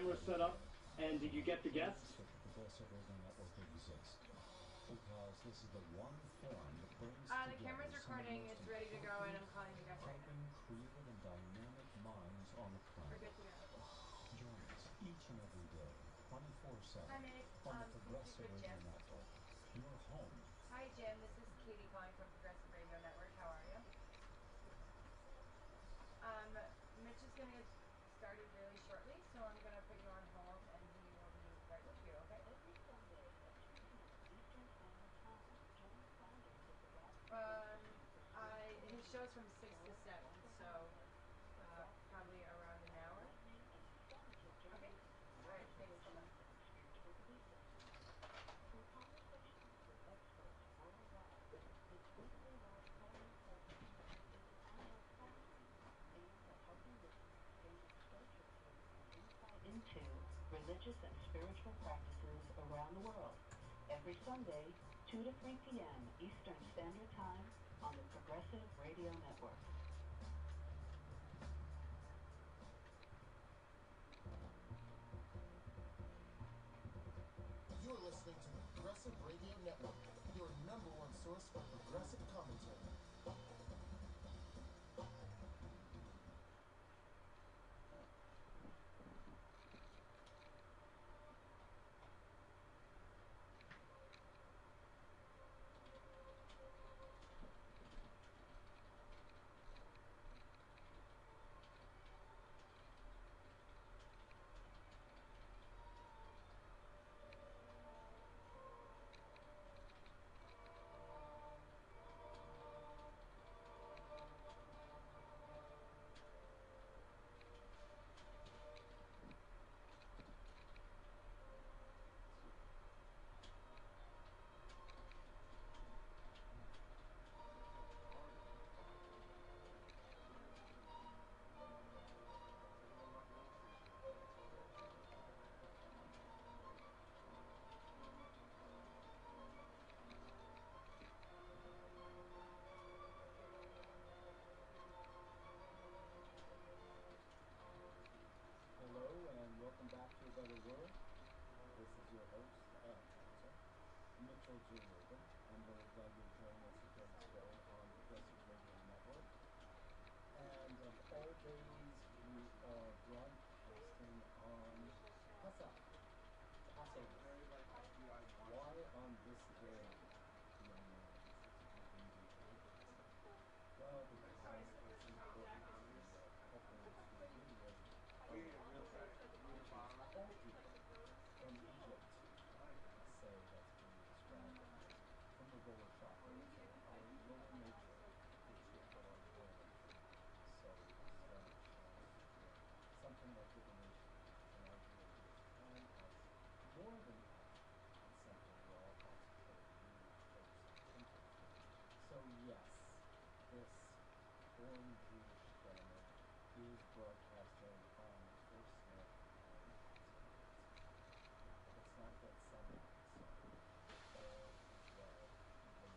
camera set up, and did you get the guests? The Progressive Radio Network exists because this is the one forum that brings the camera's recording. It's ready to go, and I'm calling you guys right now. creative and dynamic minds on the We're planet. good to go. Join us each and every day, 24/7, Hi, Meg. on the Please speak Progressive with Radio Jim. Network. Your home. Hi, Jim. This is Katie calling from Progressive Radio Network. How are you? Mitch is going to get started really shortly, so I'm going to put you on hold, and he will be right with you, okay? His show's from 6 to 7, so probably around an hour. Okay? All right, thanks. Bye-bye. Into religious and spiritual practices around the world every Sunday, 2 to 3 p.m. Eastern Standard Time on the Progressive Radio Network. You're listening to the Progressive Radio Network, your number one source for progressive commentary. Hello and welcome back to A Better World. This is your host, Mitchell J. Rabin. I'm very glad you're joining us again today on Progressive Radio Network. And of all days, we are broadcasting on Passover. Why on this day, young man? Well, because it's important to couples who live all people from Egypt, say that's being described from the lower chakras, our lower nature, which is what our brain. So something like divination, and I believe this time as more than that, it's something we're all concentrating close attention. So yes, this born Jewish family is broadcasting on the first day. It's not that sunlight, so all is well in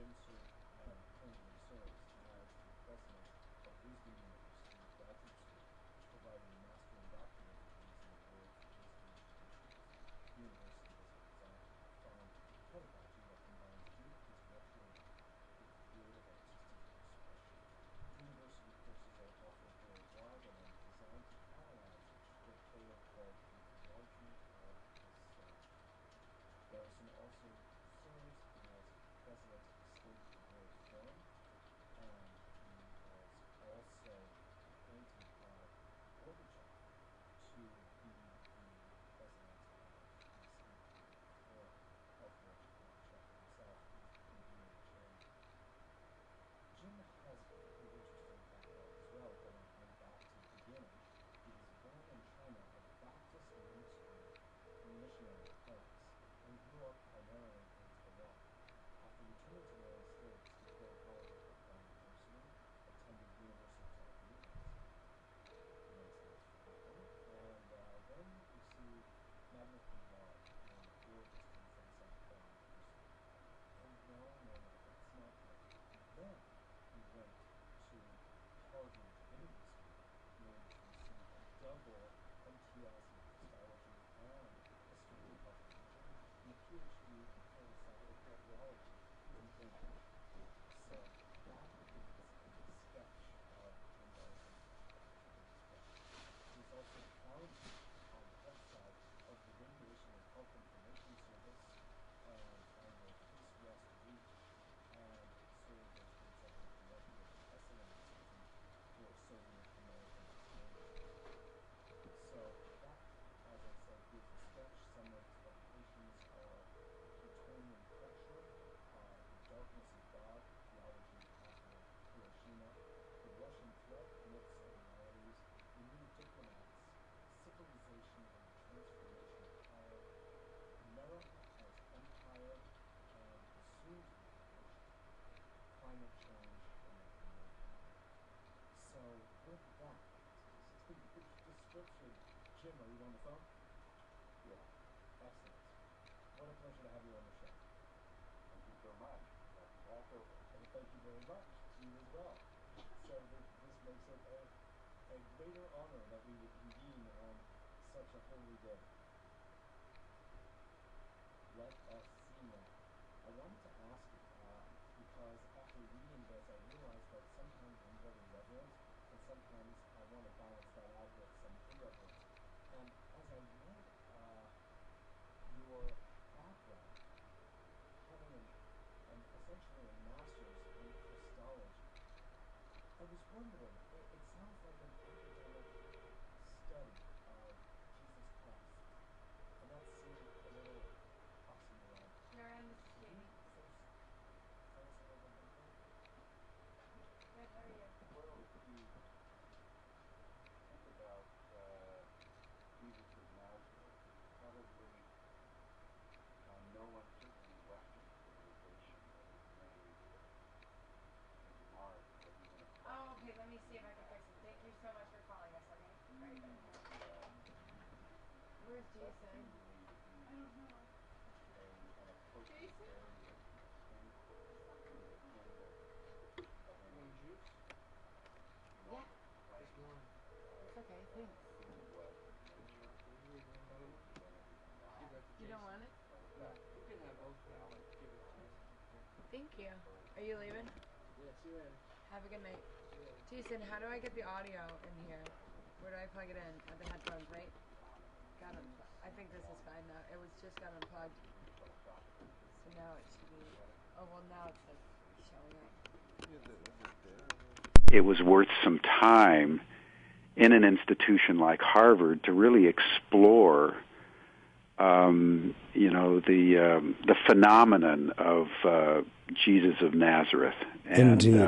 Jim currently serves as the president of Wisdom University Graduate School, providing master and doctoral degrees in the world's wisdom traditions. The university has a refined pedagogy that combines deep intellectual depth with creative artistic expression. University courses are offered worldwide and are designed to catalyze what Plato called the enlargement of the soul. Garrison also serves as president of the State World Forum, and he was also appointed by Gorbachev to be the president of the State World Forum, of which Gorbachev himself is the enduring chairman. Jim has an interesting background as well, going back to the beginning. He was born in China of Baptist missionary parents and grew up primarily in Taiwan. After returning to the United States, he played college at Brown University, attended University of California, immensely fun, and then received magna cum laude in world history from St. Paul University. And no, that's not it. Then he went to Harvard Divinity School, where he received a double MTS in Christology and history of religion, and a PhD in philosophical theology from Cambridge. So that is a sketch of Jim Garrison, very sketch. He was also founded on the health side of the Radiation and Health Information Service and founder of East West Reach, and served as the executive director of the Esalen Institute for Soviet American Experiences. So that, as I said, here's a sketch. Some of his publications are Plutonium Culture, The Darkness of God, Theology After Hiroshima, The Russian Threat, Myths and Realities, The New Diplomats, Civilization and the Transformation of Power, America as Empire, and the soon-to-be published Climate Change in North America. So with that, it's a huge description. Jim, are you on the phone? Yeah. Excellent. What a pleasure to have you on the show. Thank you so much. Happy Passover. Well, thank you very much. To you as well. So this makes it a greater honor that we would convene on such a holy day. Let us see now. I wanted to ask you, because after reading this, I realized that sometimes I'm very reverent, and sometimes I want to balance that out with some irreverence. And as I read your background, having essentially a master's in Christology, I was wondering, it sounds like an academic study of Jesus Christ, and that seemed a little oxymoronic. Sharon, this is Could you Katie. first tell us a little bit about that? Good, how are you? Well, if you think about Jesus of Nazareth, probably no one, certainly in Western civilization, would have made a remark or even a Oh, question. okay, let me see if I can fix it. Thank you so much for calling us, okay? Very good. And Where's that Jason? seemed to me to be I don't know. an appropriate Jason? area to think through the kind of an juice? Yeah. enormous claim It's okay, thanks. who he was in nature, of his divinity or not. You don't want it? But in fact, You can have both, but I'll theology give it to you. Thank you. Are you leaving? Yeah, see you later. Have a good night. See you later. Jason, how do I get the audio in here? Where do I plug it in? At the headphones, right? Got it. I think this is fine now. It was just got unplugged. So now it should be. Oh, well, now it's like showing up. It was worth some time in an institution like Harvard to really explore, the phenomenon of Jesus of Nazareth. And, Indeed.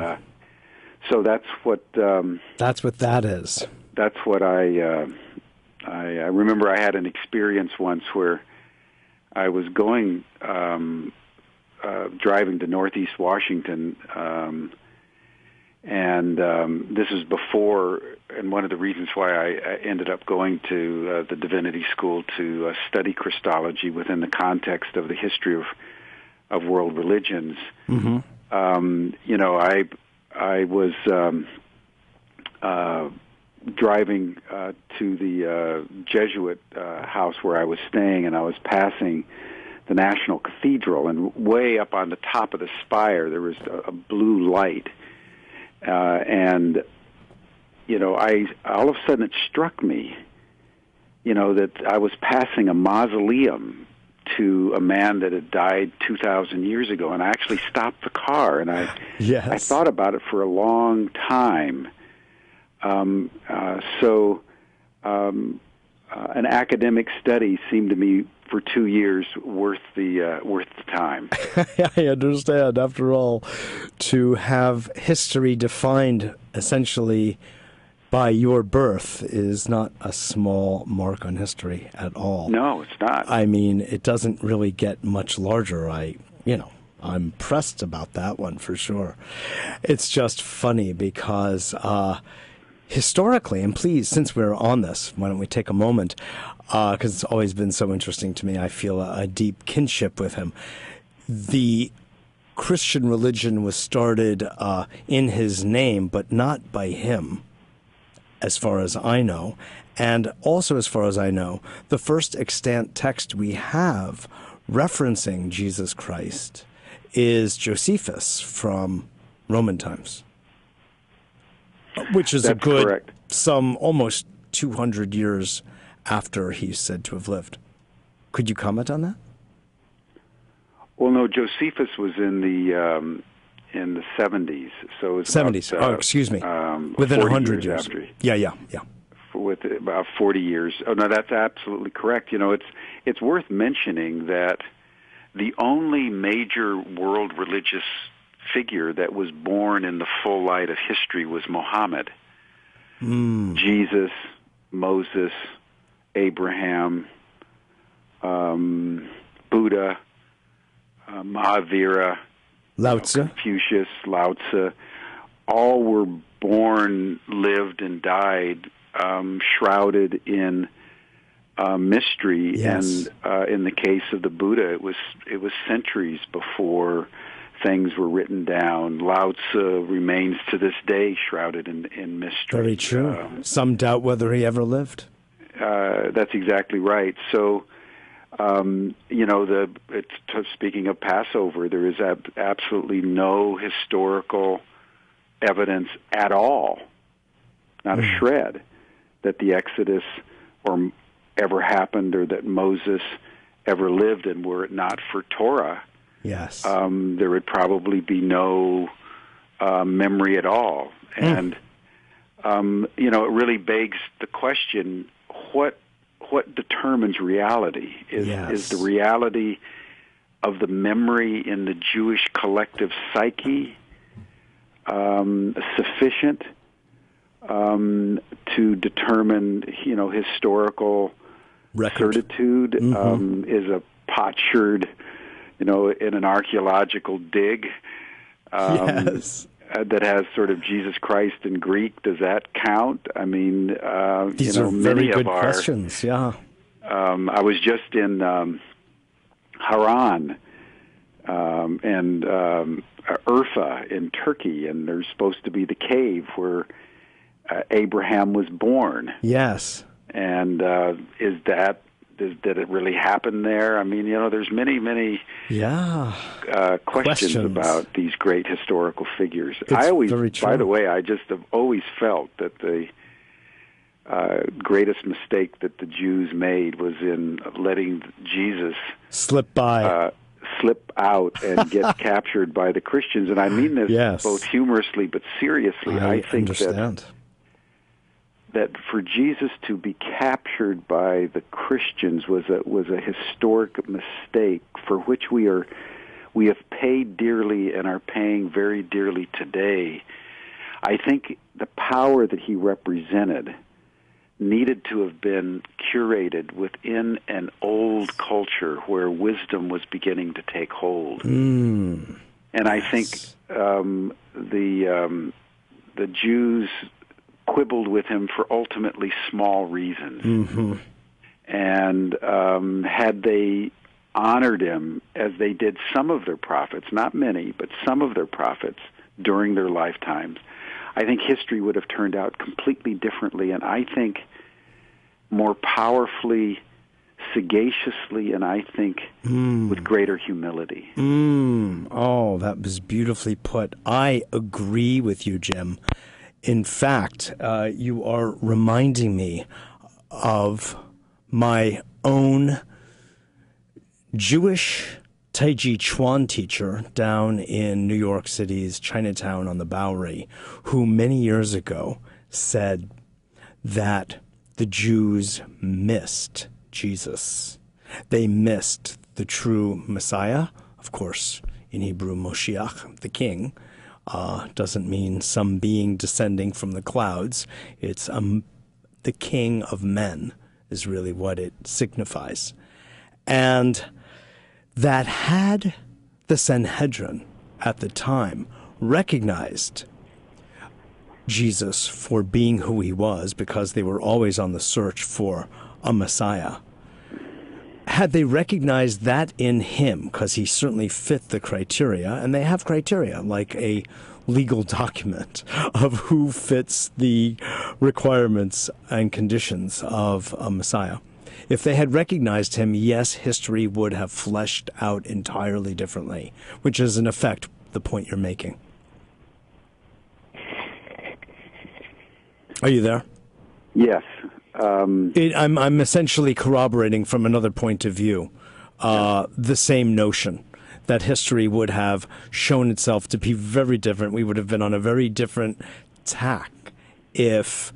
So that's what. That's what that is. That's what I remember. I had an experience once where I was going driving to Northeast Washington. And this is before, and one of the reasons why I ended up going to the Divinity School to study Christology within the context of the history of world religions. Mm-hmm. I was driving to the Jesuit house where I was staying, and I was passing the National Cathedral, and way up on the top of the spire there was a blue light, and all of a sudden it struck me, that I was passing a mausoleum to a man that had died 2,000 years ago, and I actually stopped the car, and I thought about it for a long time. An academic study seemed to me for 2 years worth the time. I understand. After all, to have history defined essentially by your birth is not a small mark on history at all. No, it's not. I mean, it doesn't really get much larger. I'm pressed about that one for sure. It's just funny because historically, and please, since we're on this, why don't we take a moment, because it's always been so interesting to me. I feel a deep kinship with him. The Christian religion was started in his name, but not by him, as far as I know. And also, as far as I know, the first extant text we have referencing Jesus Christ is Josephus from Roman times, which is That's a good correct. Some almost 200 years after he's said to have lived. Could you comment on that? Well, no, Josephus was in the 70s, so it's 70s. About, excuse me. Within 100 years. After. Yeah. With about 40 years. Oh no, that's absolutely correct. It's worth mentioning that the only major world religious figure that was born in the full light of history was Muhammad. Jesus, Moses, Abraham, Buddha, Mahavira, Lao Tzu. Confucius, Lao Tzu, all were born, lived, and died shrouded in mystery. Yes. And in the case of the Buddha, it was centuries before things were written down. Lao Tzu remains to this day shrouded in mystery. Very true. Some doubt whether he ever lived. That's exactly right. So, speaking of Passover, there is absolutely no historical evidence at all, not a shred, that the Exodus ever happened or that Moses ever lived, and were it not for Torah, yes, there would probably be no memory at all. And it really begs the question: what determines reality? Is the reality of the memory in the Jewish collective psyche sufficient to determine, historical certitude? Is a potsherd, in an archaeological dig that has sort of Jesus Christ in Greek, does that count? I mean, these are very good questions. Yeah. I was just in Haran and Urfa in Turkey, and there's supposed to be the cave where Abraham was born. Yes. And did it really happen there? I mean, there's many questions about these great historical figures. By the way, I just have always felt that the greatest mistake that the Jews made was in letting Jesus slip out and get captured by the Christians. And I mean this both humorously but seriously. I think that for Jesus to be captured by the Christians was a historic mistake for which we have paid dearly and are paying very dearly today. I think the power that he represented needed to have been curated within an old culture where wisdom was beginning to take hold. And I think the Jews quibbled with him for ultimately small reasons. And had they honored him as they did some of their prophets, not many, but some of their prophets during their lifetimes, I think history would have turned out completely differently, and I think more powerfully, sagaciously, and I think with greater humility. Oh, that was beautifully put. I agree with you, Jim. In fact, you are reminding me of my own Jewish Taiji Chuan teacher down in New York City's Chinatown on the Bowery, who many years ago said that the Jews missed Jesus. They missed the true Messiah. Of course, in Hebrew, Moshiach, the king, doesn't mean some being descending from the clouds. It's the king of men is really what it signifies. And that had the Sanhedrin at the time recognized Jesus for being who he was, because they were always on the search for a Messiah, had they recognized that in him, because he certainly fit the criteria, and they have criteria like a legal document of who fits the requirements and conditions of a Messiah. If they had recognized him, yes, history would have fleshed out entirely differently, which is, in effect, the point you're making. Are you there? Yes. I'm essentially corroborating from another point of view the same notion that history would have shown itself to be very different. We would have been on a very different tack if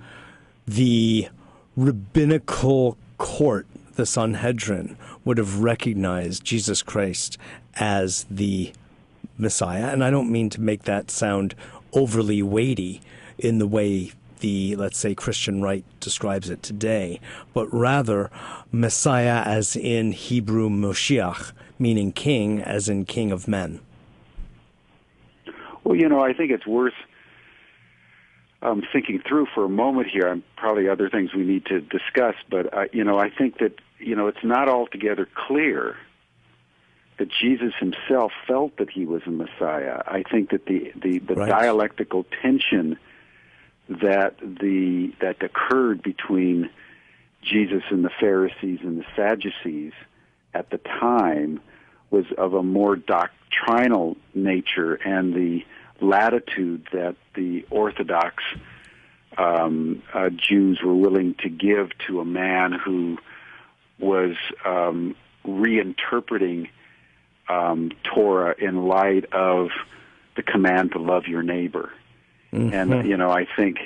the rabbinical court, the Sanhedrin, would have recognized Jesus Christ as the Messiah. And I don't mean to make that sound overly weighty in the way the, let's say, Christian right describes it today, but rather Messiah as in Hebrew Moshiach, meaning king as in king of men. Well, I think it's worth thinking through for a moment here. Probably other things we need to discuss, but I think that it's not altogether clear that Jesus himself felt that he was a Messiah. I think that the Right. dialectical tension that occurred between Jesus and the Pharisees and the Sadducees at the time was of a more doctrinal nature, and the latitude that the Orthodox Jews were willing to give to a man who was reinterpreting Torah in light of the command to love your neighbor. Mm-hmm. And, I think,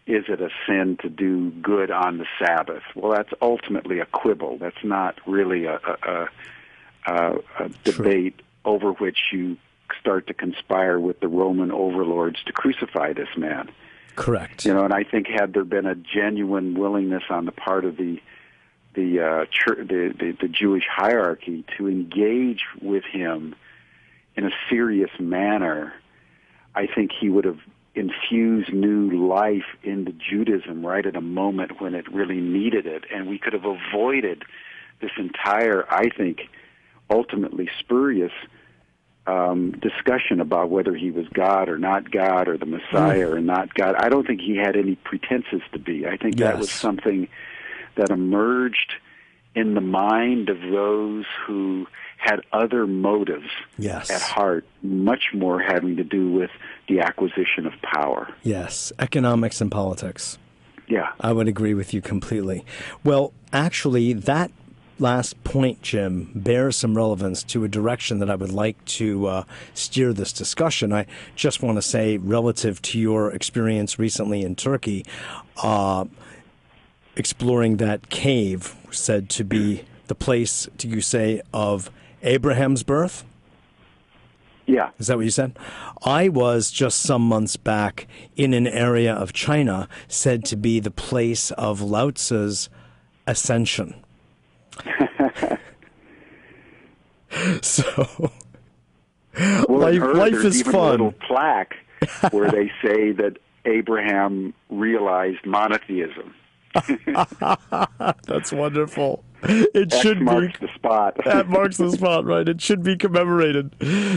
is it a sin to do good on the Sabbath? Well, that's ultimately a quibble. That's not really a debate over which you start to conspire with the Roman overlords to crucify this man. Correct. And I think had there been a genuine willingness on the part of the Jewish hierarchy to engage with him in a serious manner, I think he would have infused new life into Judaism right at a moment when it really needed it, and we could have avoided this entire, I think, ultimately spurious discussion about whether he was God or not God, or the Messiah or not God. I don't think he had any pretenses to be. I think that was something that emerged in the mind of those who had other motives at heart, much more having to do with the acquisition of power. Yes, economics and politics. Yeah. I would agree with you completely. Well, actually, that last point, Jim, bears some relevance to a direction that I would like to steer this discussion. I just want to say, relative to your experience recently in Turkey, exploring that cave said to be the place, do you say, of Abraham's birth? Yeah. Is that what you said? I was just some months back in an area of China said to be the place of Lao Tzu's ascension. So, life is even fun. A little plaque where they say that Abraham realized monotheism. That's wonderful. It X should marks be. the spot. That marks the spot, right? It should be commemorated.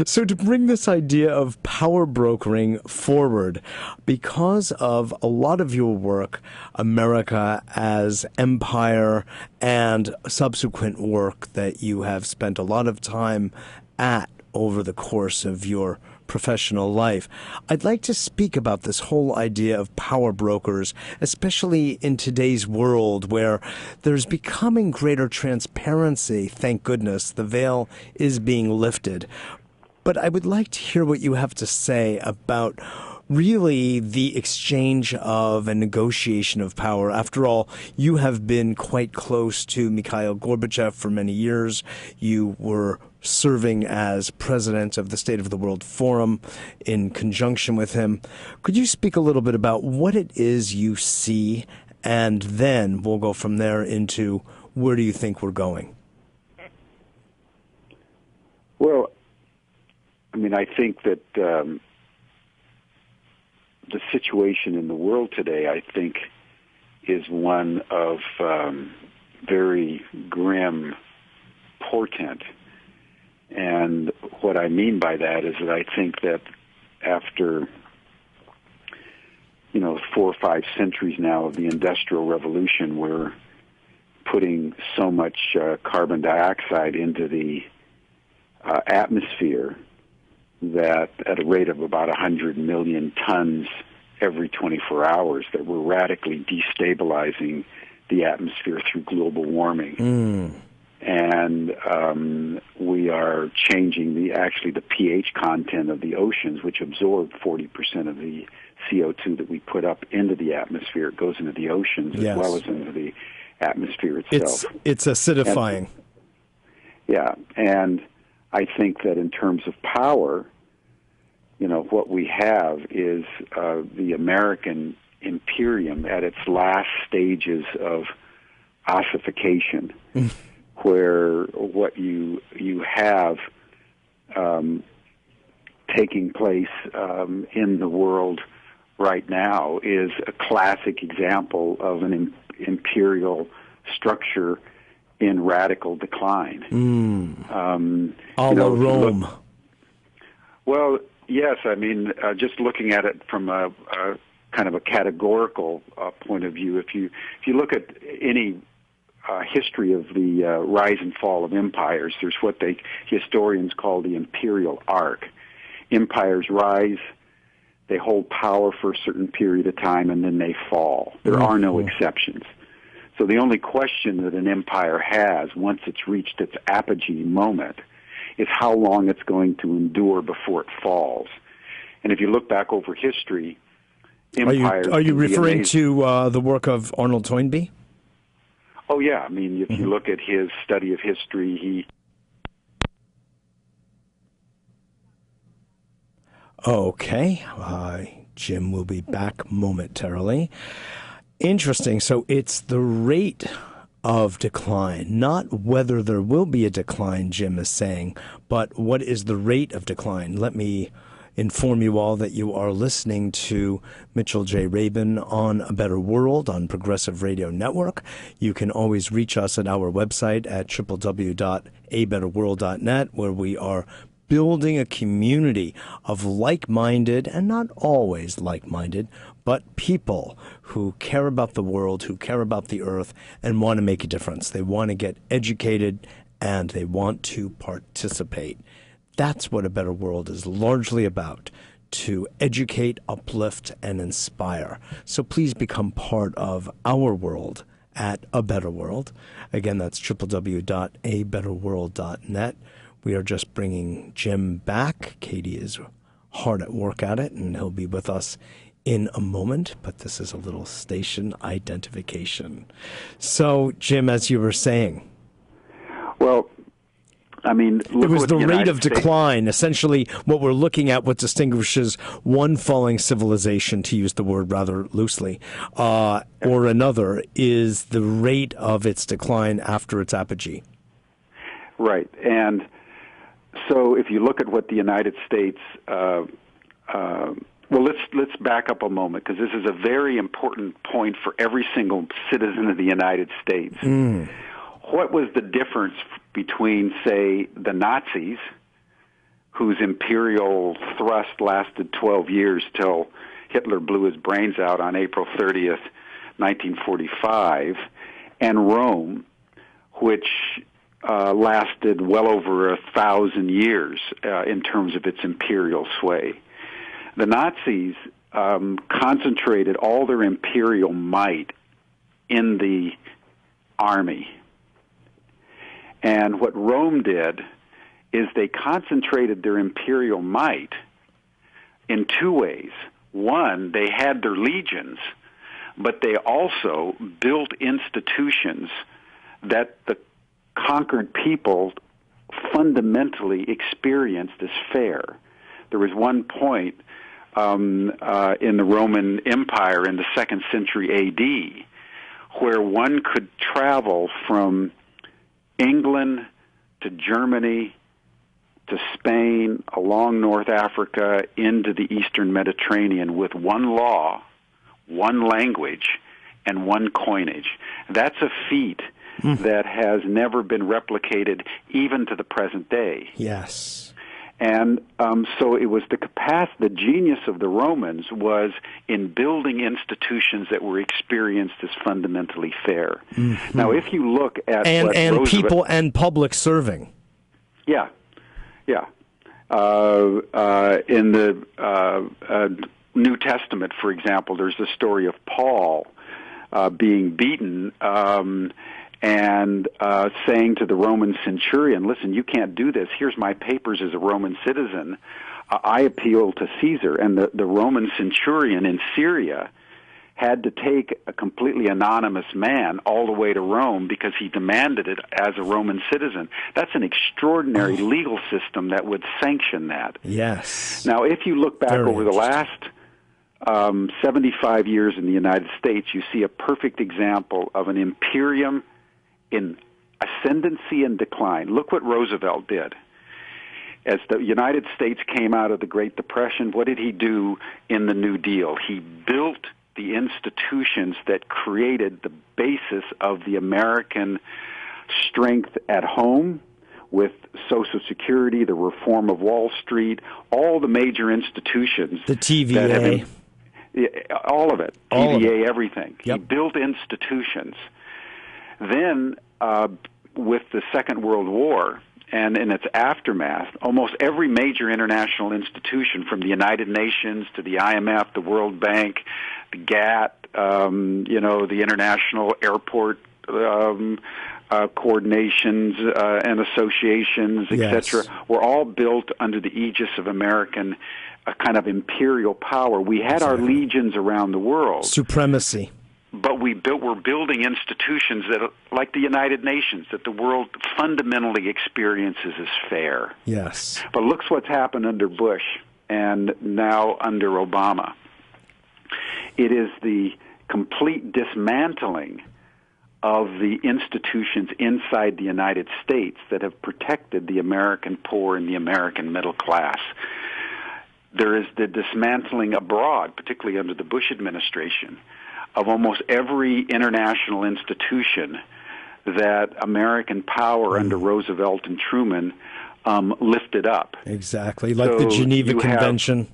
So to bring this idea of power brokering forward, because of a lot of your work, America as Empire, and subsequent work that you have spent a lot of time at over the course of your professional life, I'd like to speak about this whole idea of power brokers, especially in today's world where there's becoming greater transparency. Thank goodness the veil is being lifted. But I would like to hear what you have to say about really the exchange of and negotiation of power. After all, you have been quite close to Mikhail Gorbachev for many years. You were serving as president of the State of the World Forum in conjunction with him. Could you speak a little bit about what it is you see, and then we'll go from there into where do you think we're going? Well, I mean, I think that the situation in the world today, I think, is one of very grim portent. And what I mean by that is that I think that after, 4 or 5 centuries now of the Industrial Revolution, we're putting so much carbon dioxide into the atmosphere that at a rate of about 100 million tons every 24 hours, that we're radically destabilizing the atmosphere through global warming. And we are changing the pH content of the oceans, which absorb 40% of the CO2 that we put up into the atmosphere. It goes into the oceans as well as into the atmosphere itself. It's acidifying. And I think that in terms of power, what we have is the American imperium at its last stages of ossification, where what you have taking place in the world right now is a classic example of an imperial structure in radical decline. A la Rome. Well, yes. I mean, just looking at it from a kind of a categorical point of view, if you look at any history of the rise and fall of empires, there's what historians call the imperial arc. Empires rise, they hold power for a certain period of time, and then they fall. There are no exceptions. So the only question that an empire has once it's reached its apogee moment is how long it's going to endure before it falls. And if you look back over history, empires... Are you referring to the work of Arnold Toynbee? Oh, yeah. I mean, if you look at his study of history, Okay. Jim will be back momentarily. Interesting. So it's the rate of decline, not whether there will be a decline, Jim is saying, but what is the rate of decline? Let me inform you all that you are listening to Mitchell J. Rabin on A Better World on Progressive Radio Network. You can always reach us at our website at www.abetterworld.net, where we are building a community of like-minded, and not always like-minded, but people who care about the world, who care about the earth, and want to make a difference. They want to get educated, and they want to participate. That's what A Better World is largely about, to educate, uplift, and inspire. So please become part of our world at A Better World. Again, that's www.abetterworld.net. We are just bringing Jim back. Katie is hard at work at it, and he'll be with us in a moment, but this is a little station identification. So, Jim, as you were saying... Well, I mean... It was the rate of decline. Essentially, what we're looking at, what distinguishes one falling civilization, to use the word rather loosely, or another, is the rate of its decline after its apogee. Right, and... So if you look at what the United States, well, let's back up a moment, because this is a very important point for every single citizen of the United States. what was the difference between, say, the Nazis, whose imperial thrust lasted 12 years till Hitler blew his brains out on April 30th, 1945, and Rome, which lasted well over 1,000 years in terms of its imperial sway. The Nazis concentrated all their imperial might in the army. And what Rome did is they concentrated their imperial might in two ways. One, they had their legions, but they also built institutions that the conquered people fundamentally experienced as fair. There was one point in the Roman Empire in the 2nd century A.D. where one could travel from England to Germany to Spain, along North Africa, into the Eastern Mediterranean with one law, one language, and one coinage. That's a feat that has never been replicated even to the present day. Yes. And so it was the genius of the Romans was in building institutions that were experienced as fundamentally fair. Mm-hmm. Now, if you look at and Roosevelt, people and public serving. Yeah. In the New Testament, for example, there's the story of Paul being beaten and saying to the Roman centurion, listen, you can't do this. Here's my papers as a Roman citizen. I appeal to Caesar. And the Roman centurion in Syria had to take a completely anonymous man all the way to Rome because he demanded it as a Roman citizen. That's an extraordinary legal system that would sanction that. Yes. Now, if you look back over the last 75 years in the United States, you see a perfect example of an imperium in ascendancy and decline. Look what Roosevelt did. As the United States came out of the Great Depression, what did he do in the New Deal? He built the institutions that created the basis of the American strength at home, with Social Security, the reform of Wall Street, all the major institutions. The TVA. All of it. TVA, everything. Yep. He built institutions. Then, with the Second World War and in its aftermath, almost every major international institution, from the United Nations to the IMF, the World Bank, the GATT, the International Airport coordinations and associations, etc., were all built under the aegis of American kind of imperial power. We had our legions around the world. Supremacy. But we're building institutions that, like the United Nations, that the world fundamentally experiences as fair. Yes. But look what's happened under Bush and now under Obama. It is the complete dismantling of the institutions inside the United States that have protected the American poor and the American middle class. There is the dismantling abroad, particularly under the Bush administration, of almost every international institution that American power under Roosevelt and Truman lifted up. Exactly, like the Geneva Convention.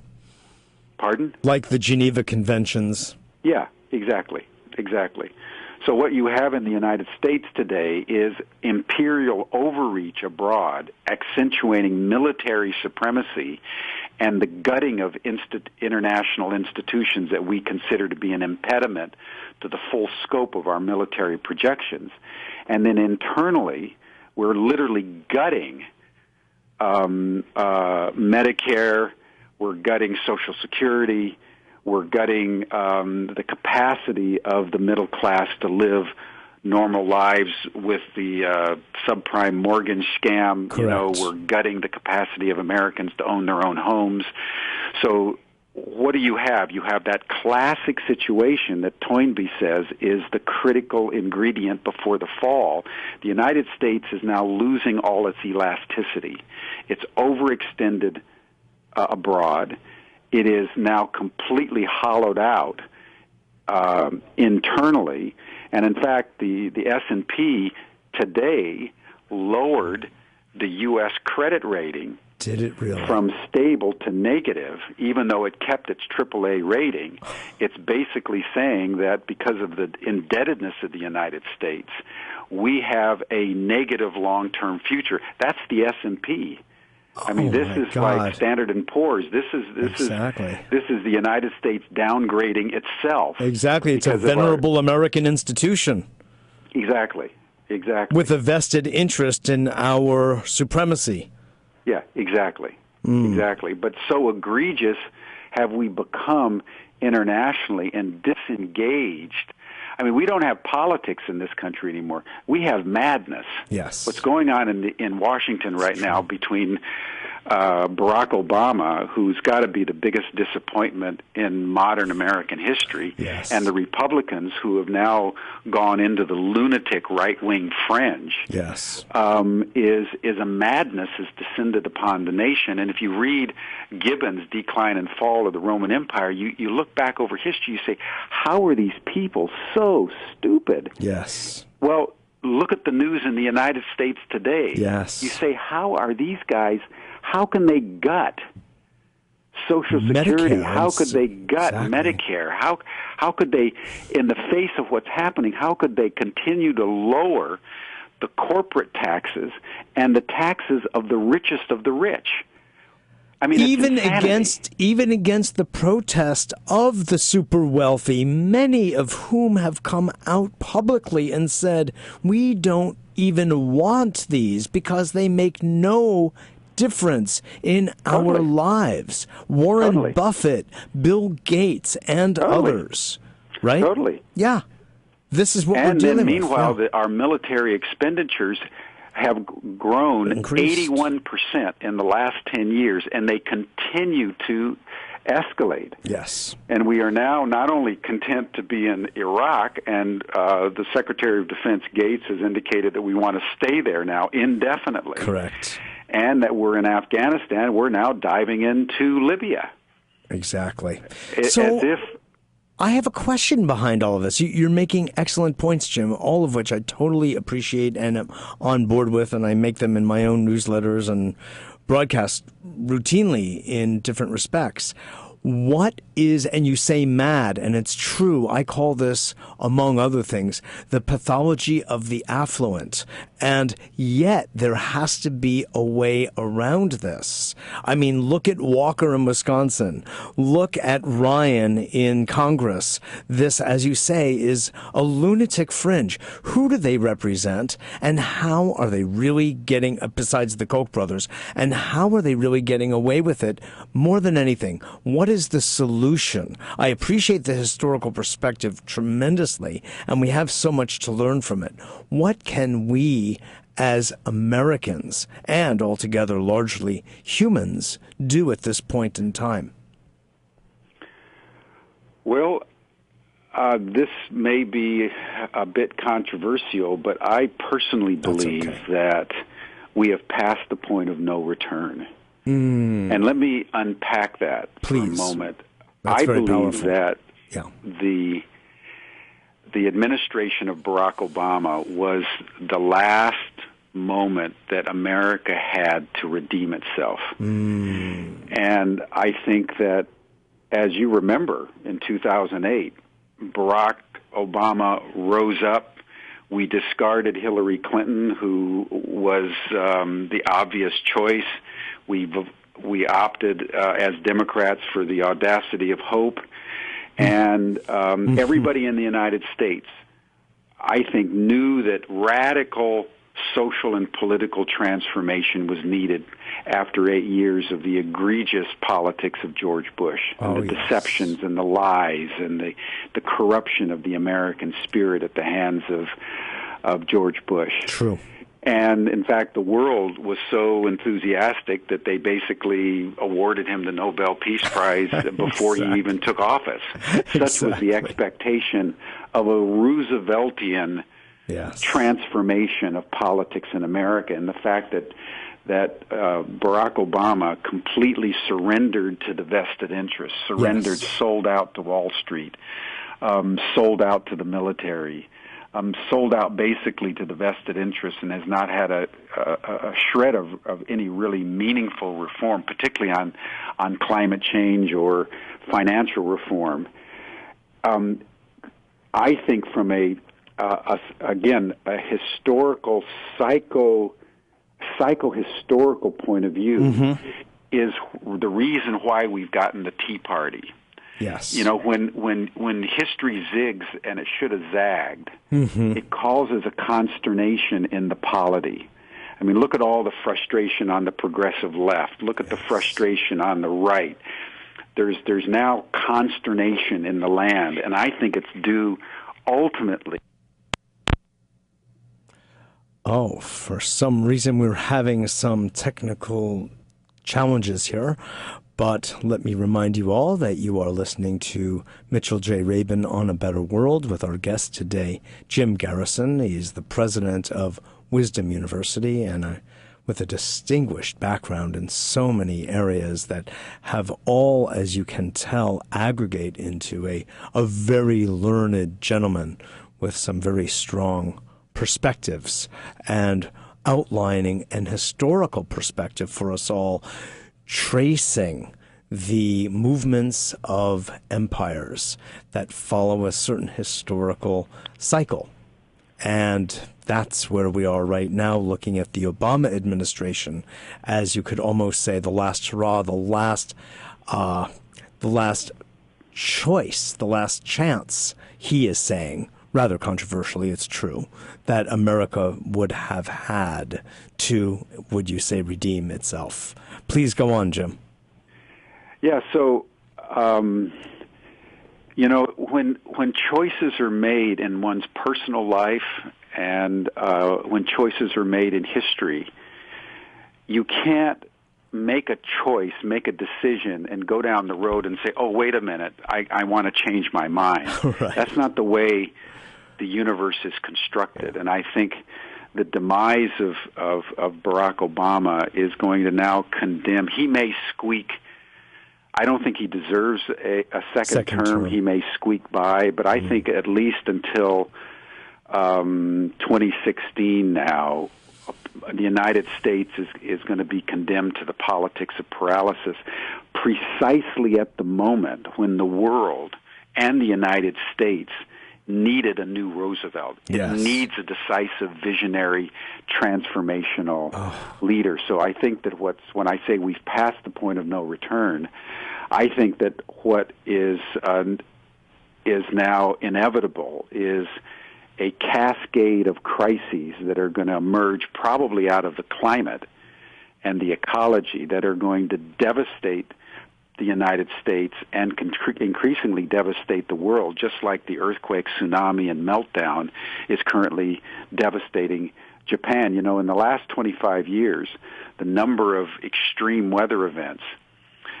Pardon? Like the Geneva Conventions. Yeah, exactly. So what you have in the United States today is imperial overreach abroad, accentuating military supremacy and the gutting of international institutions that we consider to be an impediment to the full scope of our military projections. And then internally, we're literally gutting Medicare, we're gutting Social Security, we're gutting the capacity of the middle class to live normal lives with the subprime mortgage scam. Correct. We're gutting the capacity of Americans to own their own homes. So what do you have? You have that classic situation that Toynbee says is the critical ingredient before the fall. The United States is now losing all its elasticity. It's overextended abroad. It is now completely hollowed out internally. And in fact, the S&P today lowered the U.S. credit rating. Did it really? From stable to negative, even though it kept its AAA rating. It's basically saying that because of the indebtedness of the United States, we have a negative long-term future. That's the S&P. I mean, this is like Standard & Poor's. This is the United States downgrading itself. Exactly. It's a venerable American institution. Exactly. With a vested interest in our supremacy. Yeah, exactly. Exactly. But so egregious have we become internationally and disengaged. I mean, we don't have politics in this country anymore. We have madness. Yes. What's going on in Washington right now between Barack Obama, who's got to be the biggest disappointment in modern American history, yes, and the Republicans who have now gone into the lunatic right-wing fringe, yes, is a madness has descended upon the nation. And if you read Gibbon's Decline and Fall of the Roman Empire, you look back over history, you say, how are these people so stupid? Yes. Well, look at the news in the United States today. Yes. You say, how are these guys... How can they gut Social Security? Medicare, how could they gut Medicare? How could they, in the face of what's happening, how could they continue to lower the corporate taxes and the taxes of the richest of the rich? I mean, even against the protest of the super wealthy, many of whom have come out publicly and said, we don't even want these because they make no difference in our lives. Warren Buffett, Bill Gates, and others. Right? Totally. Yeah. This is what we're dealing with. Meanwhile, our military expenditures have grown 81% in the last 10 years, and they continue to escalate. Yes. And we are now not only content to be in Iraq, and the Secretary of Defense Gates has indicated that we want to stay there now indefinitely. Correct. And that we're in Afghanistan, we're now diving into Libya. Exactly. As if... I have a question behind all of this. You're making excellent points, Jim, all of which I totally appreciate and am on board with, and I make them in my own newsletters and broadcast routinely in different respects. What is, and you say mad, and it's true, I call this, among other things, the pathology of the affluent. And yet there has to be a way around this. I mean, look at Walker in Wisconsin. Look at Ryan in Congress. This, as you say, is a lunatic fringe. Who do they represent? And how are they really getting, besides the Koch brothers, and how are they really getting away with it? More than anything, what is the solution? I appreciate the historical perspective tremendously, and we have so much to learn from it. What can we, as Americans, and altogether largely humans, do at this point in time? Well, this may be a bit controversial, but I personally believe that we have passed the point of no return. And let me unpack that for a moment. I believe that the administration of Barack Obama was the last moment that America had to redeem itself. And I think that, as you remember, in 2008, Barack Obama rose up. We discarded Hillary Clinton, who was the obvious choice. We opted as Democrats for the audacity of hope. And everybody in the United States, I think, knew that radical social and political transformation was needed after 8 years of the egregious politics of George Bush, and the deceptions and the lies and the corruption of the American spirit at the hands of George Bush. True. And, in fact, the world was so enthusiastic that they basically awarded him the Nobel Peace Prize before he even took office. Such was the expectation of a Rooseveltian transformation of politics in America. And the fact that Barack Obama completely surrendered to the vested interests, sold out to Wall Street, sold out to the military, sold out basically to the vested interests and has not had a shred of any really meaningful reform, particularly on climate change or financial reform. I think from a historical psycho-historical point of view is the reason why we've gotten the Tea Party. Yes. When history zigs and it should have zagged, it causes a consternation in the polity. I mean, look at all the frustration on the progressive left. Look at the frustration on the right. There's now consternation in the land, and I think it's due ultimately. Oh, for some reason we're having some technical challenges here, but let me remind you all that you are listening to Mitchell J. Rabin on A Better World with our guest today, Jim Garrison. He's the president of Wisdom University and with a distinguished background in so many areas that have all, as you can tell, aggregate into a very learned gentleman with some very strong perspectives and outlining an historical perspective for us all, tracing the movements of empires that follow a certain historical cycle. And that's where we are right now, looking at the Obama administration, as you could almost say the last hurrah, the last choice, the last chance. He is saying, rather controversially, it's true, that America would have had to, would you say, redeem itself. Please go on, Jim. Yeah, so, when choices are made in one's personal life and when choices are made in history, you can't make a choice, make a decision, and go down the road and say, oh, wait a minute, I want to change my mind. Right. That's not the way the universe is constructed. And I think the demise of Barack Obama is going to now condemn. He may squeak. I don't think he deserves a second term. He may squeak by, but I think at least until 2016 now, the United States is going to be condemned to the politics of paralysis precisely at the moment when the world and the United States needed a new Roosevelt. Yes. It needs a decisive, visionary, transformational leader. So I think that when I say we've passed the point of no return, I think that what is now inevitable is a cascade of crises that are going to emerge probably out of the climate and the ecology that are going to devastate the United States and increasingly devastate the world, just like the earthquake, tsunami, and meltdown is currently devastating Japan. In the last 25 years, the number of extreme weather events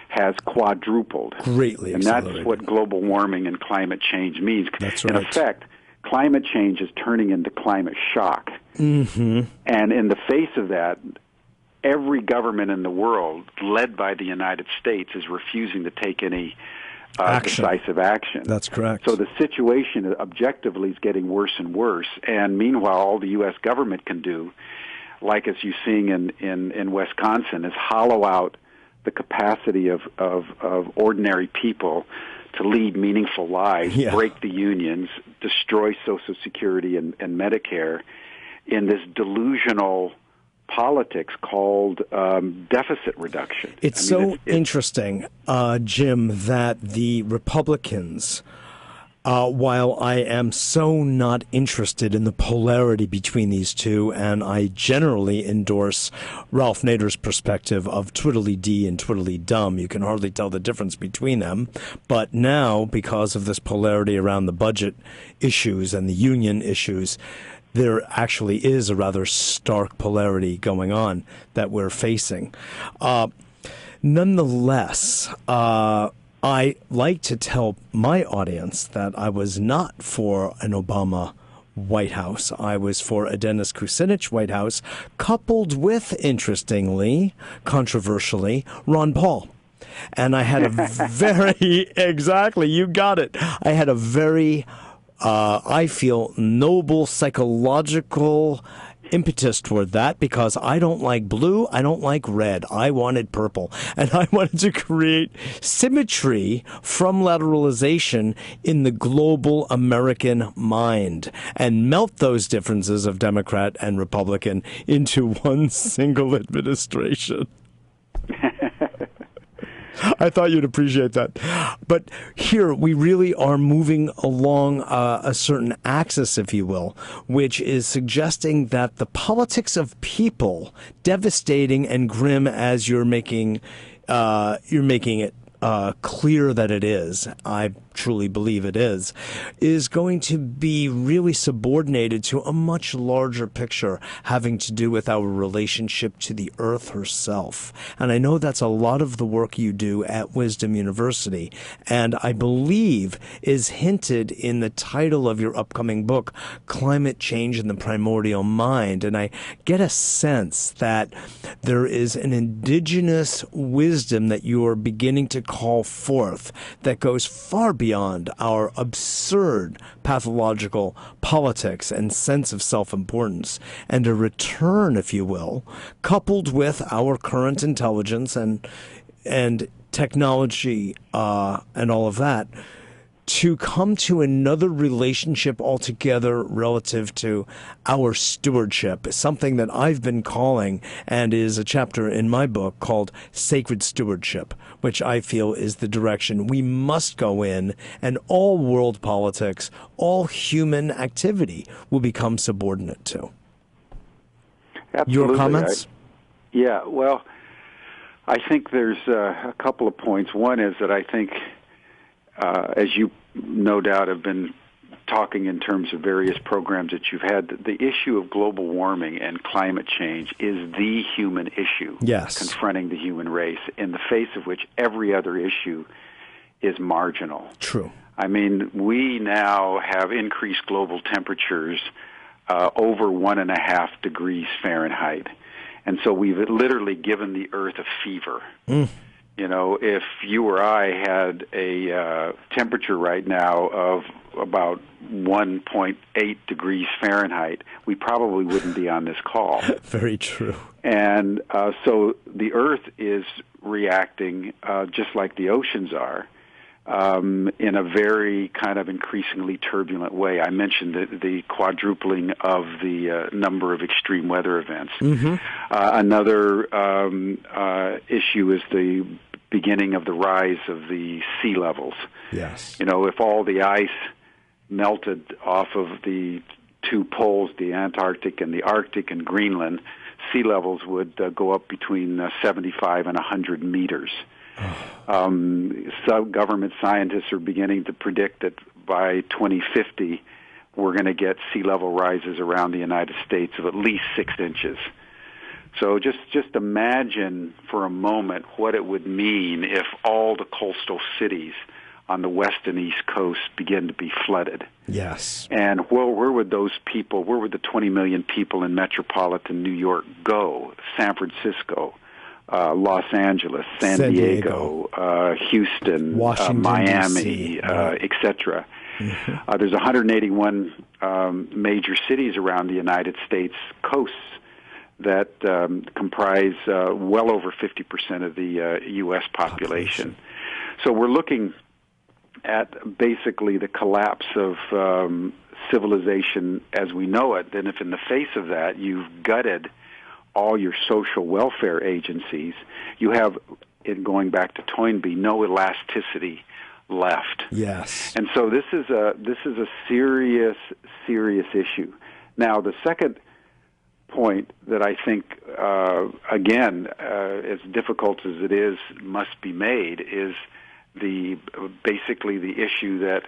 has quadrupled. Greatly and accelerated. That's what global warming and climate change means. That's right. In effect, climate change is turning into climate shock. Mm-hmm. And in the face of that, every government in the world, led by the United States, is refusing to take any decisive action. That's correct. So the situation objectively is getting worse and worse. And meanwhile, all the U.S. government can do, like as you're seeing in Wisconsin, is hollow out the capacity of ordinary people to lead meaningful lives, break the unions, destroy Social Security and Medicare in this delusional politics called deficit reduction. It's interesting, Jim, that the Republicans, while I am so not interested in the polarity between these two, and I generally endorse Ralph Nader's perspective of twiddly-dee and twiddly-dum, you can hardly tell the difference between them, but now, because of this polarity around the budget issues and the union issues, there actually is a rather stark polarity going on that we're facing. Nonetheless, I like to tell my audience that I was not for an Obama White House. I was for a Dennis Kucinich White House, coupled with, interestingly, controversially, Ron Paul. And I had a very, exactly, you got it. I had a very I feel noble psychological impetus toward that because I don't like blue, I don't like red. I wanted purple. And I wanted to create symmetry from lateralization in the global American mind and melt those differences of Democrat and Republican into one single administration. I thought you'd appreciate that. But here we really are moving along a certain axis, if you will, which is suggesting that the politics of people, devastating and grim as you're making it clear that it is, I truly believe it is going to be really subordinated to a much larger picture having to do with our relationship to the earth herself. And I know that's a lot of the work you do at Wisdom University, and I believe is hinted in the title of your upcoming book, Climate Change in the Primordial Mind. And I get a sense that there is an indigenous wisdom that you are beginning to call forth that goes far beyond our absurd pathological politics and sense of self-importance, and a return, if you will, coupled with our current intelligence and technology and all of that, to come to another relationship altogether relative to our stewardship, something that I've been calling and is a chapter in my book called Sacred Stewardship, which I feel is the direction we must go in, and all world politics, all human activity will become subordinate to. Absolutely. Your comments? Yeah, well, I think there's a couple of points. One is that I think as you no doubt have been talking in terms of various programs that you've had, the issue of global warming and climate change is the human issue confronting the human race, in the face of which every other issue is marginal. True. I mean, we now have increased global temperatures over 1.5 degrees Fahrenheit. And so we've literally given the Earth a fever. You know, if you or I had a temperature right now of about 1.8 degrees Fahrenheit, we probably wouldn't be on this call. Very true. And so the Earth is reacting just like the oceans are, in a very kind of increasingly turbulent way. I mentioned the quadrupling of the number of extreme weather events. Another issue is the beginning of the rise of the sea levels. Yes. You know, if all the ice melted off of the two poles, the Antarctic and the Arctic and Greenland, sea levels would go up between 75 and 100 meters. Some government scientists are beginning to predict that by 2050, we're going to get sea level rises around the United States of at least 6 inches. So just imagine for a moment what it would mean if all the coastal cities on the west and east coast begin to be flooded. Yes. And where would those people, where would the 20 million people in metropolitan New York go? San Francisco, Los Angeles, San Diego, Houston, Washington, Miami, etc. There's 181 major cities around the United States coasts that comprise well over 50% of the U.S. population. So we're looking at basically the collapse of civilization as we know it. Then if in the face of that you've gutted all your social welfare agencies, you have, in going back to Toynbee, no elasticity left. Yes. And so this is a serious issue. Now, the second point that I think, again, as difficult as it is, must be made, is basically the issue that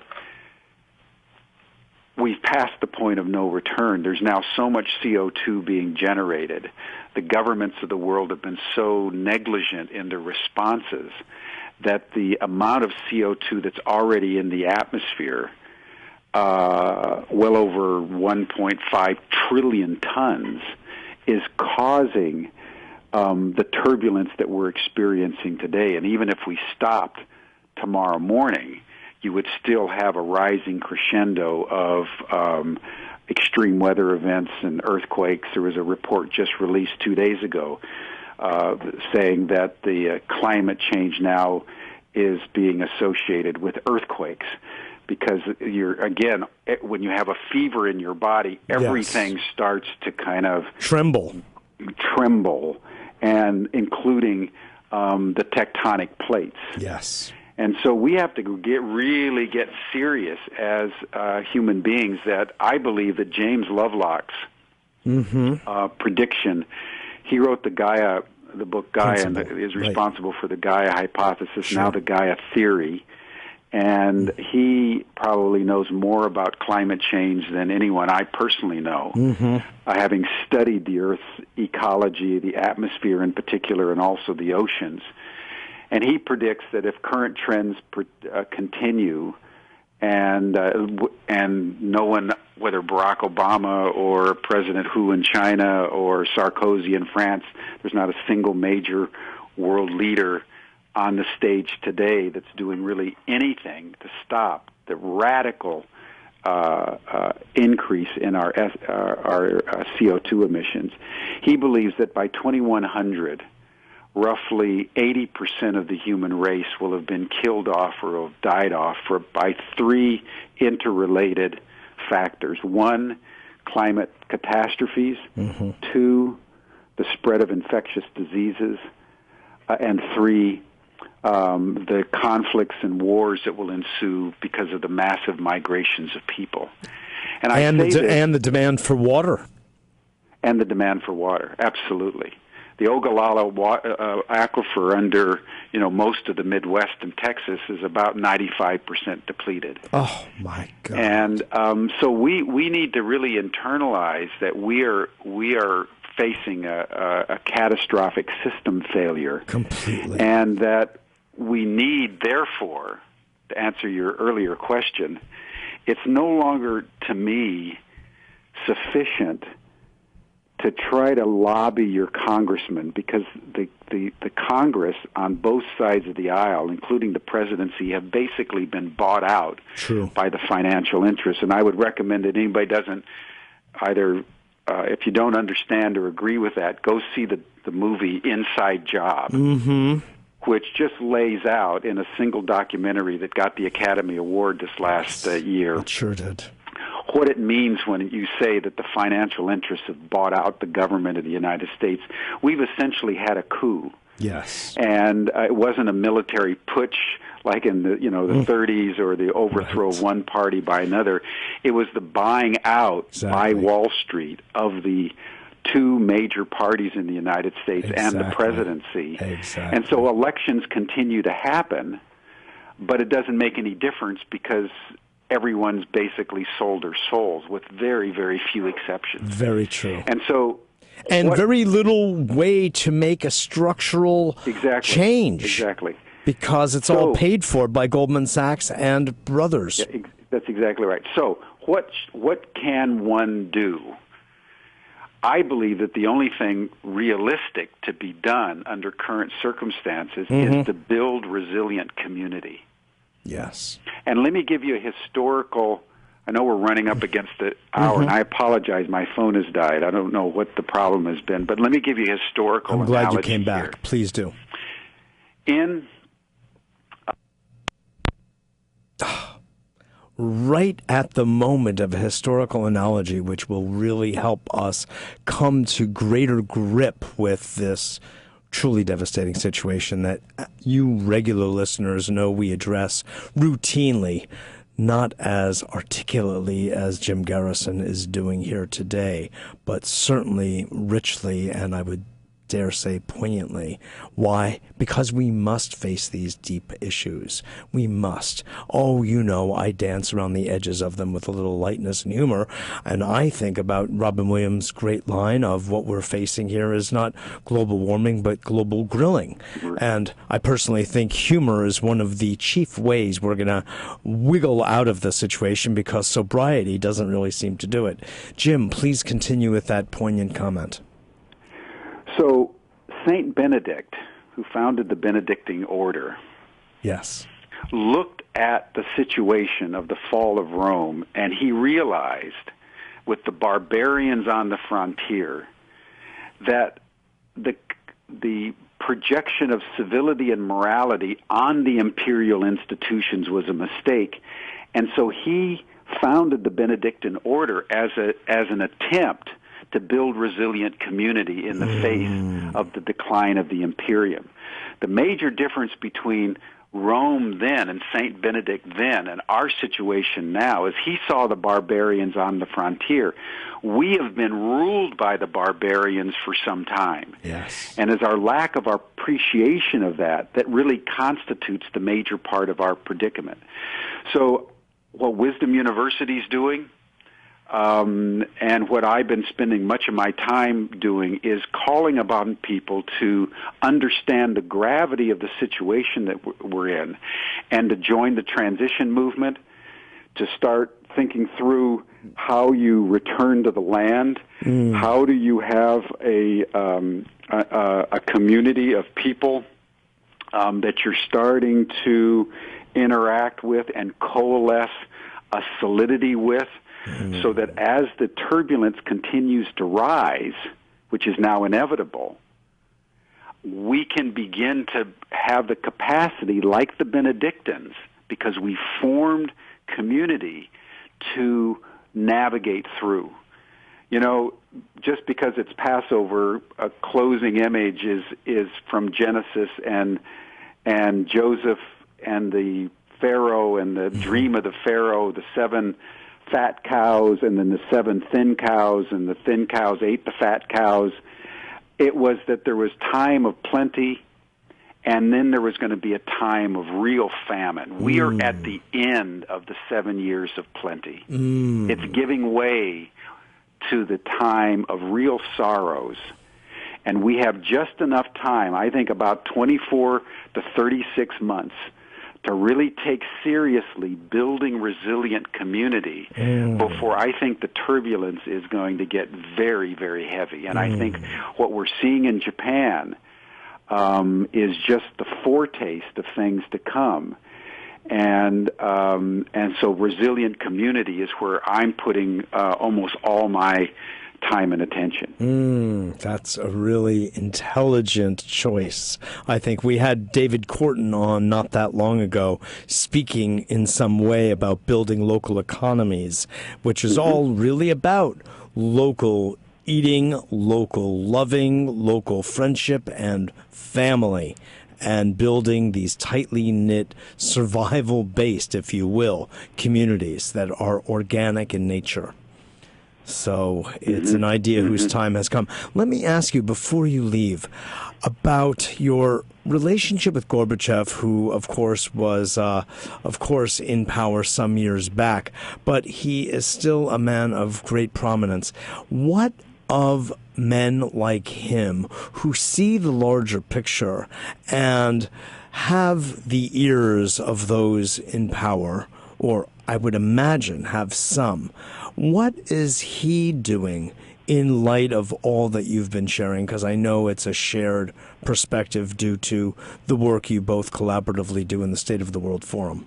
we've passed the point of no return. There's now so much CO2 being generated. The governments of the world have been so negligent in their responses that the amount of CO2 that's already in the atmosphere, well over 1.5 trillion tons, is causing the turbulence that we're experiencing today. And even if we stopped tomorrow morning, you would still have a rising crescendo of extreme weather events and earthquakes. There was a report just released 2 days ago saying that the climate change now is being associated with earthquakes, because when you have a fever in your body, everything starts to kind of tremble, and including the tectonic plates. Yes. And so we have to really get serious as human beings. That I believe that James Lovelock's prediction, he wrote the book Gaia, and is responsible for the Gaia hypothesis, now the Gaia theory. And he probably knows more about climate change than anyone I personally know, having studied the Earth's ecology, the atmosphere in particular, and also the oceans. And he predicts that if current trends continue, and no one, whether Barack Obama or President Hu in China or Sarkozy in France, there's not a single major world leader on the stage today that's doing really anything to stop the radical increase in our CO2 emissions. He believes that by 2100, roughly 80% of the human race will have been killed off or have died off by three interrelated factors. One, climate catastrophes. Two, the spread of infectious diseases. And three, the conflicts and wars that will ensue because of the massive migrations of people. And the demand for water. And the demand for water, absolutely. The Ogallala aquifer under, most of the Midwest and Texas is about 95% depleted. Oh my God! And so we need to really internalize that we are facing a catastrophic system failure completely, and that we need, therefore, to answer your earlier question, it's no longer, to me, sufficient to try to lobby your congressman, because the Congress on both sides of the aisle, including the presidency, have basically been bought out by the financial interests. And I would recommend that anybody doesn't either, if you don't understand or agree with that, go see the movie Inside Job, which just lays out in a single documentary that got the Academy Award this last year. It sure did. What it means when you say that the financial interests have bought out the government of the United States. We've essentially had a coup. Yes. And it wasn't a military putsch like in the 30s or the overthrow of one party by another. It was the buying out by Wall Street of the two major parties in the United States and the presidency. And so elections continue to happen, but it doesn't make any difference because everyone's basically sold their souls, with very, very few exceptions. Very true. And so, very little way to make a structural change. Exactly. Because it's all paid for by Goldman Sachs and Brothers. Yeah, that's exactly right. So what can one do? I believe that the only thing realistic to be done under current circumstances is to build resilient community. Yes. And let me give you a historical, I know we're running up against the hour, and I apologize, my phone has died. I don't know what the problem has been, but let me give you a historical analogy. I'm glad you came back. Please do. Right at the moment of a historical analogy, which will really help us come to greater grip with this truly devastating situation that you regular listeners know we address routinely, not as articulately as Jim Garrison is doing here today, but certainly richly, and I would dare say poignantly. Why? Because we must face these deep issues. We must. Oh, I dance around the edges of them with a little lightness and humor, and I think about Robin Williams' great line of what we're facing here is not global warming, but global grilling. And I personally think humor is one of the chief ways we're going to wiggle out of the situation, because sobriety doesn't really seem to do it. Jim, please continue with that poignant comment. So, Saint Benedict, who founded the Benedictine order, yes, looked at the situation of the fall of Rome, and he realized, with the barbarians on the frontier, that the projection of civility and morality on the imperial institutions was a mistake, and so he founded the Benedictine order as an attempt to build resilient community in the face of the decline of the imperium. The major difference between Rome then and Saint Benedict then and our situation now is he saw the barbarians on the frontier. We have been ruled by the barbarians for some time. Yes. And as our lack of appreciation of that really constitutes the major part of our predicament. So what Wisdom University is doing, and what I've been spending much of my time doing, is calling upon people to understand the gravity of the situation that we're in and to join the transition movement, to start thinking through how you return to the land, how do you have a community of people that you're starting to interact with and coalesce a solidity with, so that as the turbulence continues to rise, which is now inevitable, we can begin to have the capacity, like the Benedictines, because we formed community, to navigate through. You know, just because it's Passover, a closing image is from Genesis and Joseph and the Pharaoh and the dream of the Pharaoh, the 7 fat cows and then the 7 thin cows, and the thin cows ate the fat cows. It was that there was time of plenty, and then there was going to be a time of real famine. We are at the end of the 7 years of plenty. It's giving way to the time of real sorrows. And we have just enough time, I think about 24 to 36 months, to really take seriously building resilient community before I think the turbulence is going to get very, very heavy. And I think what we're seeing in Japan is just the foretaste of things to come. And so resilient community is where I'm putting almost all my time and attention. That's a really intelligent choice. I think we had David Corton on not that long ago speaking in some way about building local economies, which is all really about local eating, local loving, local friendship and family, and building these tightly knit, survival-based, if you will, communities that are organic in nature. So it's an idea whose time has come. Let me ask you, before you leave, about your relationship with Gorbachev, who, of course, was, in power some years back, but he is still a man of great prominence. What of men like him who see the larger picture and have the ears of those in power, or I would imagine have some, what is he doing in light of all that you've been sharing? Because I know it's a shared perspective due to the work you both collaboratively do in the State of the World Forum.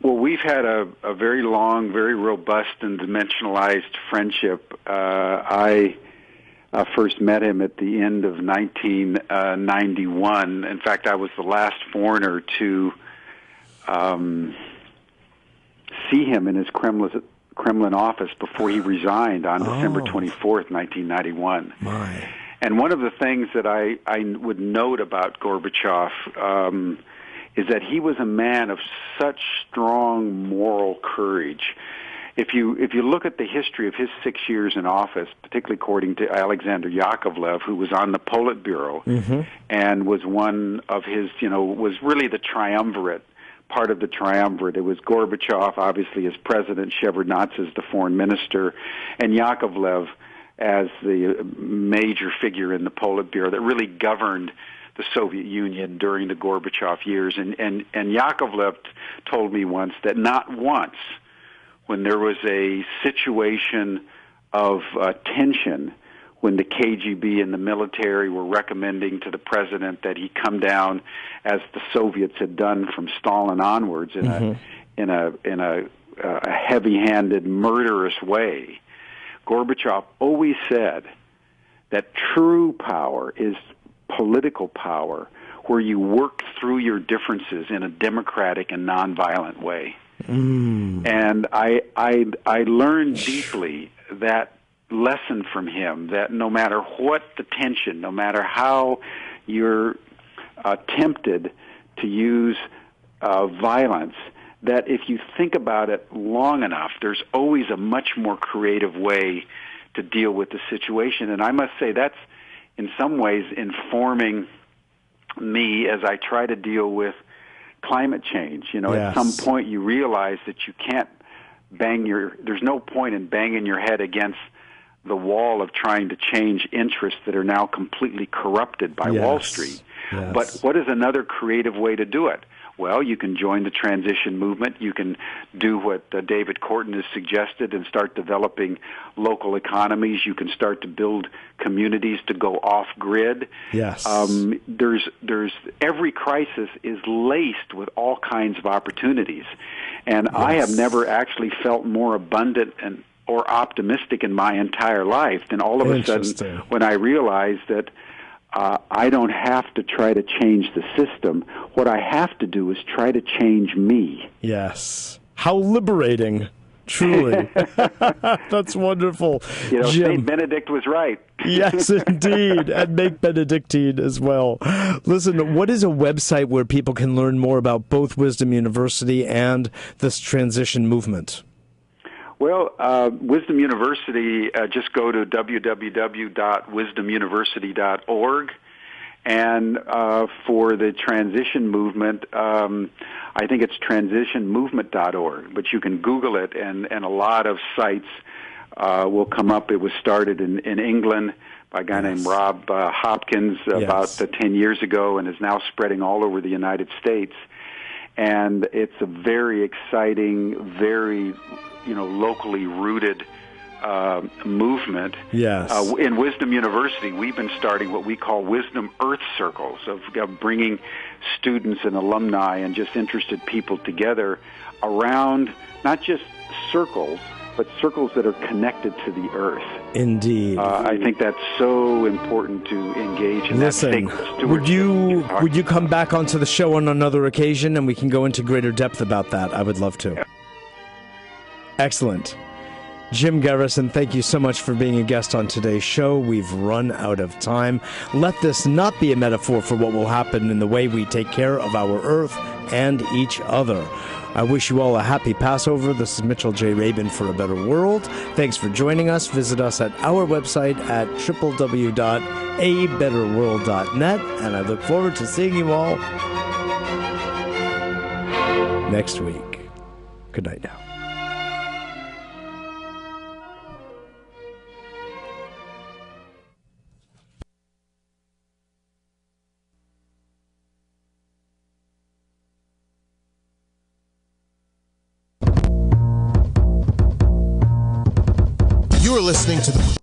Well, we've had a very long, very robust and dimensionalized friendship. I first met him at the end of 1991. In fact, I was the last foreigner to see him in his Kremlin office before he resigned on December 24th, 1991. My. And one of the things that I would note about Gorbachev is that he was a man of such strong moral courage. If you look at the history of his 6 years in office, particularly according to Alexander Yakovlev, who was on the Politburo and was one of his, was really the triumvirate, part of the triumvirate. It was Gorbachev, obviously, as president, Shevardnadze as the foreign minister, and Yakovlev as the major figure in the Politburo that really governed the Soviet Union during the Gorbachev years. And Yakovlev told me once that not once, when there was a situation of tension, when the KGB and the military were recommending to the president that he come down, as the Soviets had done from Stalin onwards, in a heavy-handed, murderous way. Gorbachev always said that true power is political power, where you work through your differences in a democratic and nonviolent way. And I learned deeply that lesson from him, that no matter what the tension, no matter how you're tempted to use violence, that if you think about it long enough, there's always a much more creative way to deal with the situation. And I must say that's in some ways informing me as I try to deal with climate change. You know, Yes. at some point you realize that you can't there's no point in banging your head against the wall of trying to change interests that are now completely corrupted by Yes. Wall Street. Yes. But what is another creative way to do it? Well, you can join the transition movement. You can do what David Korten has suggested and start developing local economies. You can start to build communities to go off-grid. Yes. There's every crisis is laced with all kinds of opportunities. And I have never actually felt more abundant or optimistic in my entire life than all of a sudden when I realized that I don't have to try to change the system. What I have to do is try to change me. Yes. How liberating, truly. That's wonderful. You know, Jim. St. Benedict was right. Yes, indeed. And make Benedictine as well. Listen, what is a website where people can learn more about both Wisdom University and this transition movement? Well, Wisdom University, just go to www.wisdomuniversity.org. And for the transition movement, I think it's transitionmovement.org. But you can Google it, and a lot of sites will come up. It was started in England by a guy named Rob Hopkins about 10 years ago, and is now spreading all over the United States. And it's a very exciting, very locally rooted movement. Yes. In Wisdom University, we've been starting what we call Wisdom Earth Circles, of bringing students and alumni and just interested people together around not just circles, but circles that are connected to the earth. Indeed. I think that's so important to engage in. Listen, that sacred would stewardship. you come back onto the show on another occasion, and we can go into greater depth about that? I would love to. Yeah. Excellent. Jim Garrison, thank you so much for being a guest on today's show. We've run out of time. Let this not be a metaphor for what will happen in the way we take care of our earth and each other. I wish you all a happy Passover. This is Mitchell J. Rabin for A Better World. Thanks for joining us. Visit us at our website at www.abetterworld.net, and I look forward to seeing you all next week. Good night now. You are listening to the